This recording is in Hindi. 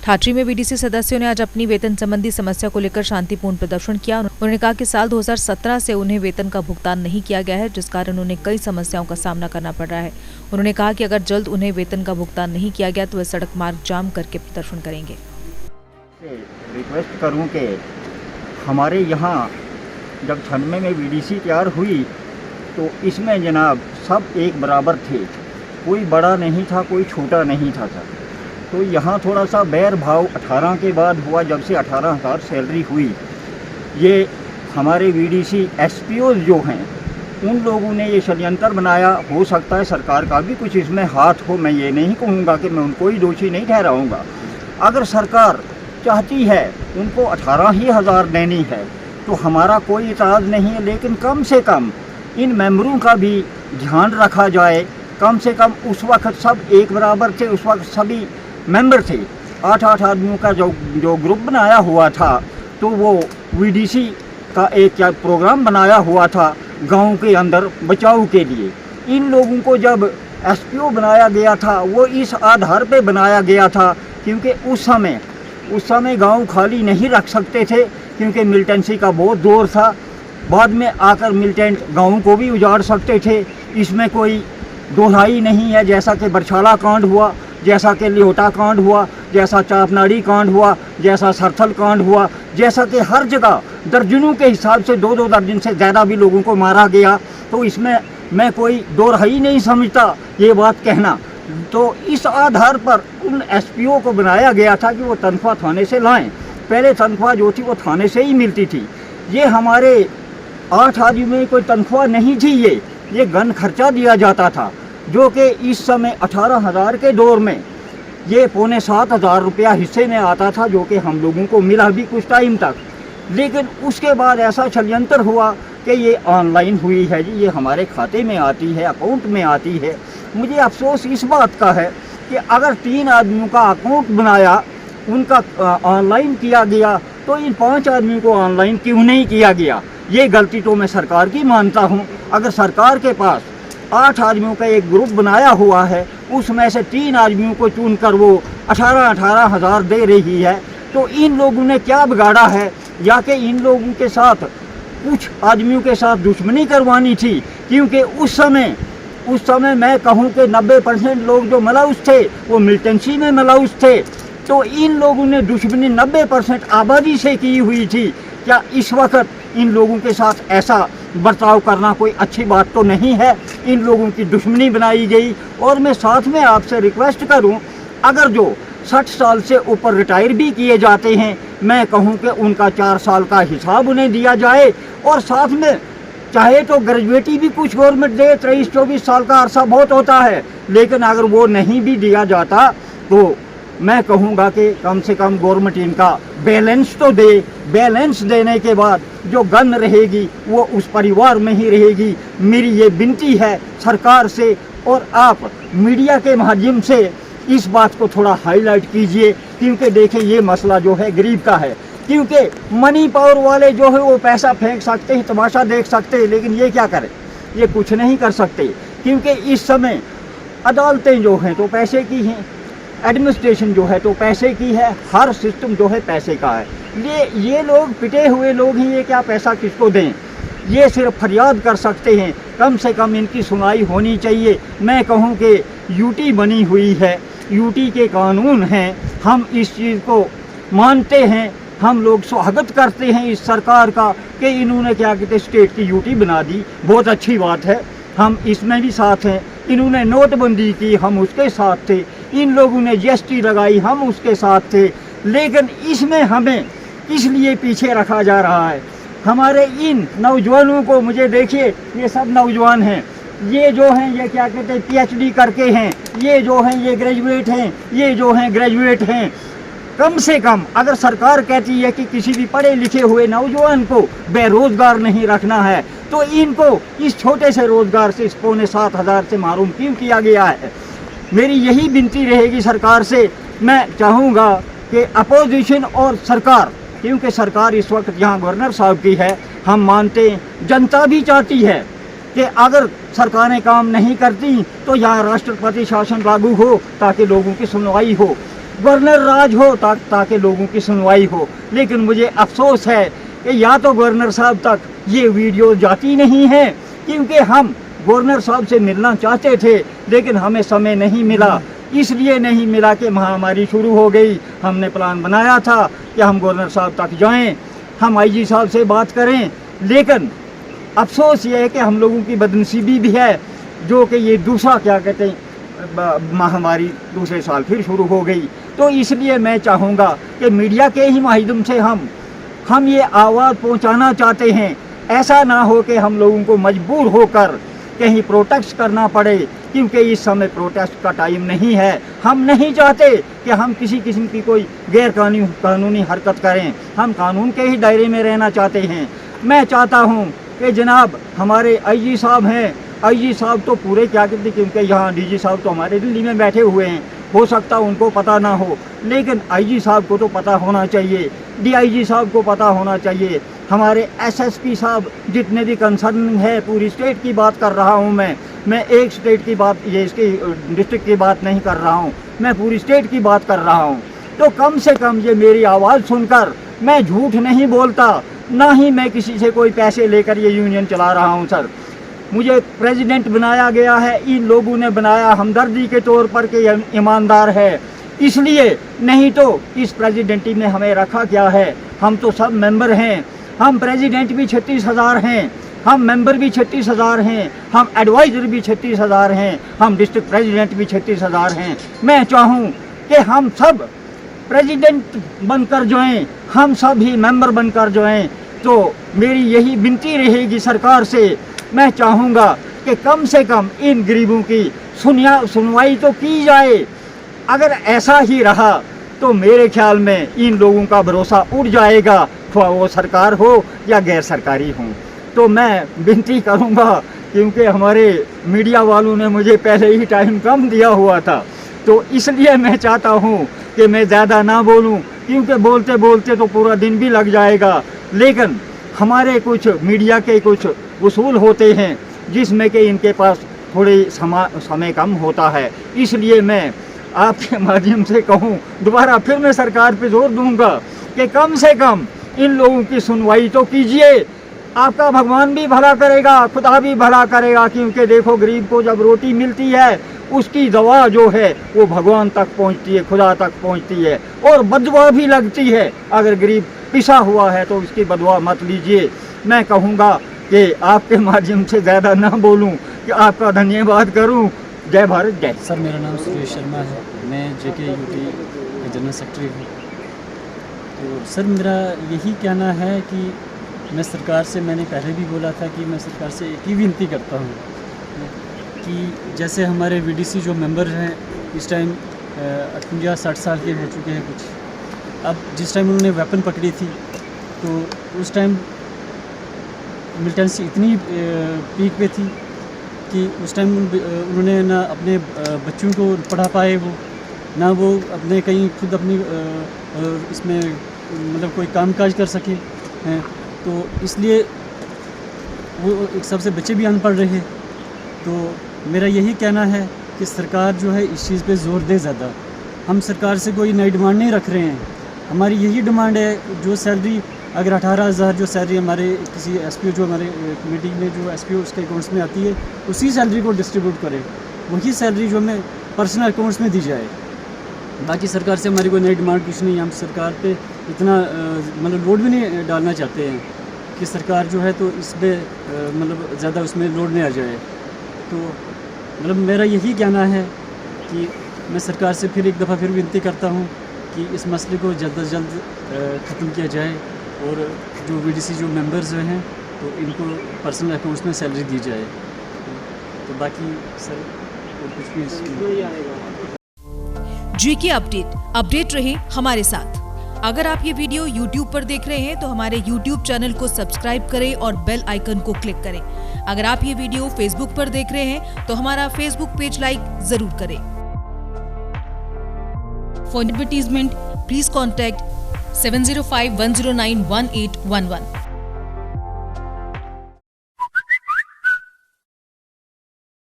ठाठरी में बीडीसी सदस्यों ने आज अपनी वेतन संबंधी समस्या को लेकर शांतिपूर्ण प्रदर्शन किया। उन्होंने कहा कि साल 2017 से उन्हें वेतन का भुगतान नहीं किया गया है, जिस कारण उन्हें कई समस्याओं का सामना करना पड़ रहा है। उन्होंने कहा कि अगर जल्द उन्हें वेतन का भुगतान नहीं किया गया तो वे सड़क मार्ग जाम करके प्रदर्शन करेंगे। रिक्वेस्ट करूं कि हमारे यहाँ जब 96 में बीडीसी तैयार हुई तो इसमें जनाब सब एक बराबर थे, कोई बड़ा नहीं था, कोई छोटा नहीं था। तो यहाँ थोड़ा सा बैर भाव 18 के बाद हुआ, जब से 18,000 सैलरी हुई। ये हमारे बीडीसी एसपीओ जो हैं उन लोगों ने ये षड्यंत्र बनाया। हो सकता है सरकार का भी कुछ इसमें हाथ हो, मैं ये नहीं कहूँगा कि मैं उनको ही दोषी नहीं ठहराऊँगा। अगर सरकार चाहती है उनको 18,000 देनी है तो हमारा कोई इतराज़ नहीं है, लेकिन कम से कम इन मेंबरों का भी ध्यान रखा जाए। कम से कम उस वक्त सब एक बराबर थे, उस वक्त सभी मेंबर थे। 8-8 आदमियों का जो ग्रुप बनाया हुआ था, तो वो वीडीसी का एक क्या प्रोग्राम बनाया हुआ था गांव के अंदर बचाव के लिए। इन लोगों को जब एसपीओ बनाया गया था वो इस आधार पे बनाया गया था क्योंकि उस समय गांव खाली नहीं रख सकते थे, क्योंकि मिलिटेंसी का बहुत दौर था। बाद में आकर मिलिटेंट गाँव को भी उजाड़ सकते थे, इसमें कोई दोहराई नहीं है। जैसा कि बरछाला कांड हुआ, जैसा कि लिहोटा कांड हुआ, जैसा चापनाड़ी कांड हुआ, जैसा सरथल कांड हुआ, जैसा कि हर जगह दर्जनों के हिसाब से 2-2 दर्जन से ज़्यादा भी लोगों को मारा गया। तो इसमें मैं कोई दोहराई नहीं समझता ये बात कहना। तो इस आधार पर उन एसपीओ को बनाया गया था कि वो तनख्वाह थाने से लाएं। पहले तनख्वाह जो थी वो थाने से ही मिलती थी। ये हमारे 8 आदमी में कोई तनख्वाह नहीं थी, ये गन खर्चा दिया जाता था, जो कि इस समय 18,000 के दौर में ये 6,500 रुपया हिस्से में आता था, जो कि हम लोगों को मिला भी कुछ टाइम तक। लेकिन उसके बाद ऐसा षड्यंत्र हुआ कि ये ऑनलाइन हुई है जी, ये हमारे खाते में आती है, अकाउंट में आती है। मुझे अफसोस इस बात का है कि अगर 3 आदमियों का अकाउंट बनाया, उनका ऑनलाइन किया गया, तो इन 5 आदमियों को ऑनलाइन क्यों नहीं किया गया। ये गलती तो मैं सरकार की मानता हूँ। अगर सरकार के पास 8 आदमियों का एक ग्रुप बनाया हुआ है, उसमें से 3 आदमियों को चुनकर वो 18,000 दे रही है, तो इन लोगों ने क्या बिगाड़ा है, या कि इन लोगों के साथ कुछ आदमियों के साथ दुश्मनी करवानी थी। क्योंकि उस समय मैं कहूँ कि 90% लोग जो मलाउस थे वो मिलिटेंसी में मलाउस थे। तो इन लोगों ने दुश्मनी 90% आबादी से की हुई थी। क्या इस वक्त इन लोगों के साथ ऐसा बर्ताव करना कोई अच्छी बात तो नहीं है। इन लोगों की दुश्मनी बनाई गई। और मैं साथ में आपसे रिक्वेस्ट करूं, अगर जो 60 साल से ऊपर रिटायर भी किए जाते हैं, मैं कहूं कि उनका 4 साल का हिसाब उन्हें दिया जाए। और साथ में चाहे तो ग्रेजुएटी भी कुछ गवर्नमेंट दे, 23-24 साल का अरसा बहुत होता है, लेकिन अगर वो नहीं भी दिया जाता तो मैं कहूँगा कि कम से कम गवर्नमेंट इनका बैलेंस तो दे। बैलेंस देने के बाद जो गन रहेगी वो उस परिवार में ही रहेगी। मेरी ये विनती है सरकार से, और आप मीडिया के माध्यम से इस बात को थोड़ा हाईलाइट कीजिए, क्योंकि देखिए ये मसला जो है गरीब का है। क्योंकि मनी पावर वाले जो है वो पैसा फेंक सकते हैं, तमाशा देख सकते हैं, लेकिन ये क्या करें, ये कुछ नहीं कर सकते। क्योंकि इस समय अदालतें जो हैं तो पैसे की हैं, एडमिनिस्ट्रेशन जो है तो पैसे की है, हर सिस्टम जो है पैसे का है। ये लोग पिटे हुए लोग हैं, ये क्या पैसा किसको दें। ये सिर्फ फरियाद कर सकते हैं, कम से कम इनकी सुनवाई होनी चाहिए। मैं कहूँ कि यूटी बनी हुई है, यूटी के कानून हैं, हम इस चीज़ को मानते हैं, हम लोग स्वागत करते हैं इस सरकार का कि इन्होंने क्या कहते स्टेट की यूटी बना दी, बहुत अच्छी बात है, हम इसमें भी साथ हैं। इन्होंने नोटबंदी की, हम उसके साथ थे। इन लोगों ने जीएसटी लगाई, हम उसके साथ थे। लेकिन इसमें हमें इसलिए पीछे रखा जा रहा है। हमारे इन नौजवानों को, मुझे देखिए ये सब नौजवान हैं, ये जो हैं ये क्या कहते हैं पीएचडी करके हैं, ये जो हैं ये ग्रेजुएट हैं, ये जो हैं ग्रेजुएट हैं। कम से कम अगर सरकार कहती है कि किसी भी पढ़े लिखे हुए नौजवान को बेरोजगार नहीं रखना है, तो इनको इस छोटे से रोजगार से, इस 7,500 से महरूम क्यों किया गया है। मेरी यही विनती रहेगी सरकार से। मैं चाहूँगा कि अपोजिशन और सरकार, क्योंकि सरकार इस वक्त यहाँ गवर्नर साहब की है, हम मानते हैं, जनता भी चाहती है कि अगर सरकारें काम नहीं करती तो यहाँ राष्ट्रपति शासन लागू हो, ताकि लोगों की सुनवाई हो। गवर्नर राज हो ताकि लोगों की सुनवाई हो। लेकिन मुझे अफसोस है कि या तो गवर्नर साहब तक ये वीडियो जाती नहीं है, क्योंकि हम गवर्नर साहब से मिलना चाहते थे लेकिन हमें समय नहीं मिला। इसलिए नहीं मिला कि महामारी शुरू हो गई। हमने प्लान बनाया था कि हम गवर्नर साहब तक जाएं, हम आईजी साहब से बात करें, लेकिन अफसोस ये है कि हम लोगों की बदनसीबी भी है जो कि ये दूसरा क्या कहते हैं महामारी दूसरे साल फिर शुरू हो गई। तो इसलिए मैं चाहूँगा कि मीडिया के ही माध्यम से हम ये आवाज़ पहुँचाना चाहते हैं। ऐसा ना हो कि हम लोगों को मजबूर होकर कहीं प्रोटेस्ट करना पड़े, क्योंकि इस समय प्रोटेस्ट का टाइम नहीं है। हम नहीं चाहते कि हम किसी किस्म की कोई गैर कानूनी हरकत करें, हम कानून के ही दायरे में रहना चाहते हैं। मैं चाहता हूं कि जनाब हमारे आईजी साहब हैं, आईजी साहब तो पूरे क्या कहते, क्योंकि यहाँ डीजी साहब तो हमारे दिल्ली में बैठे हुए हैं, हो सकता उनको पता ना हो, लेकिन आईजी साहब को तो पता होना चाहिए, डीआईजी साहब को पता होना चाहिए, हमारे एसएसपी साहब जितने भी कंसर्न है, पूरी स्टेट की बात कर रहा हूँ मैं एक स्टेट की बात, ये इसकी डिस्ट्रिक्ट की बात नहीं कर रहा हूँ, मैं पूरी स्टेट की बात कर रहा हूँ। तो कम से कम ये मेरी आवाज़ सुनकर, मैं झूठ नहीं बोलता, ना ही मैं किसी से कोई पैसे लेकर ये यूनियन चला रहा हूँ सर। मुझे प्रेसिडेंट बनाया गया है, इन लोगों ने बनाया हमदर्दी के तौर पर कि ईमानदार है, इसलिए, नहीं तो इस प्रेसिडेंटी में हमें रखा क्या है। हम तो सब मेंबर हैं, हम प्रेसिडेंट भी 36,000 हैं, हम मेंबर भी 36,000 हैं, हम एडवाइज़र भी 36,000 हैं, हम डिस्ट्रिक्ट प्रेसिडेंट भी 36,000 हैं। मैं चाहूँ कि हम सब प्रेसिडेंट बनकर जाएं, हम सब ही मेंबर बनकर जाएं। तो मेरी यही विनती रहेगी सरकार से, मैं चाहूँगा कि कम से कम इन गरीबों की सुनवाई तो की जाए। अगर ऐसा ही रहा तो मेरे ख्याल में इन लोगों का भरोसा उड़ जाएगा, वो सरकार हो या गैर सरकारी हो। तो मैं विनती करूँगा, क्योंकि हमारे मीडिया वालों ने मुझे पहले ही टाइम कम दिया हुआ था, तो इसलिए मैं चाहता हूँ कि मैं ज़्यादा ना बोलूँ, क्योंकि बोलते बोलते तो पूरा दिन भी लग जाएगा। लेकिन हमारे कुछ मीडिया के कुछ उसूल होते हैं जिसमें कि इनके पास थोड़ी समय कम होता है। इसलिए मैं आपके माध्यम से कहूँ, दोबारा फिर मैं सरकार पे जोर दूंगा कि कम से कम इन लोगों की सुनवाई तो कीजिए। आपका भगवान भी भला करेगा, खुदा भी भला करेगा, क्योंकि देखो गरीब को जब रोटी मिलती है उसकी दवा जो है वो भगवान तक पहुंचती है, खुदा तक पहुंचती है, और बददुआ भी लगती है। अगर गरीब पिसा हुआ है तो उसकी बददुआ मत लीजिए। मैं कहूँगा कि आपके माध्यम से ज़्यादा ना बोलूँ, कि आपका धन्यवाद करूँ। जय भारत जय। सर मेरा नाम सुरेश शर्मा है, मैं जेके यूटी का जनरल सेक्रेटरी हूँ। तो सर मेरा यही कहना है कि मैं सरकार से, मैंने पहले भी बोला था कि मैं सरकार से एक ही विनती करता हूँ कि जैसे हमारे वीडीसी जो मेंबर हैं इस टाइम 58-60 साल के हो चुके हैं कुछ। अब जिस टाइम उन्होंने वेपन पकड़ी थी तो उस टाइम मिलिटेंसी इतनी पीक पे थी कि उस टाइम उन्होंने ना अपने बच्चों को पढ़ा पाए, वो ना वो अपने कहीं खुद अपनी इसमें मतलब कोई कामकाज कर सके हैं। तो इसलिए वो एक सबसे बच्चे भी अनपढ़ रहे। तो मेरा यही कहना है कि सरकार जो है इस चीज़ पे जोर दे ज़्यादा। हम सरकार से कोई नई डिमांड नहीं रख रहे हैं, हमारी यही डिमांड है जो सैलरी, अगर 18,000 जो सैलरी हमारे किसी एसपीओ जो हमारे कमेटी में जो एसपीओ उसके अकाउंट्स में आती है उसी सैलरी को डिस्ट्रीब्यूट करें, वही सैलरी जो हमें पर्सनल अकाउंट्स में दी जाए। बाकी सरकार से हमारी कोई नई डिमांड कुछ नहीं। हम सरकार पे इतना मतलब लोड भी नहीं डालना चाहते हैं कि सरकार जो है तो इस पर मतलब ज़्यादा उसमें लोड नहीं आ जाए। तो मतलब मेरा यही कहना है कि मैं सरकार से फिर एक दफ़ा फिर विनती करता हूँ कि इस मसले को जल्द अज जल्द ख़त्म किया जाए, और जो वीडीसी जो मेंबर्स हैं तो इनको पर्सनल अकाउंट्स में सैलरी दी जाए। तो बाकी सर और कुछ भी जीके अपडेट रहे हमारे साथ। अगर आप ये वीडियो YouTube पर देख रहे हैं तो हमारे YouTube चैनल को सब्सक्राइब करें और बेल आइकन को क्लिक करें। अगर आप ये वीडियो Facebook पर देख रहे हैं तो हमारा Facebook पेज लाइक जरूर करें। For advertisement please contact 7051091811।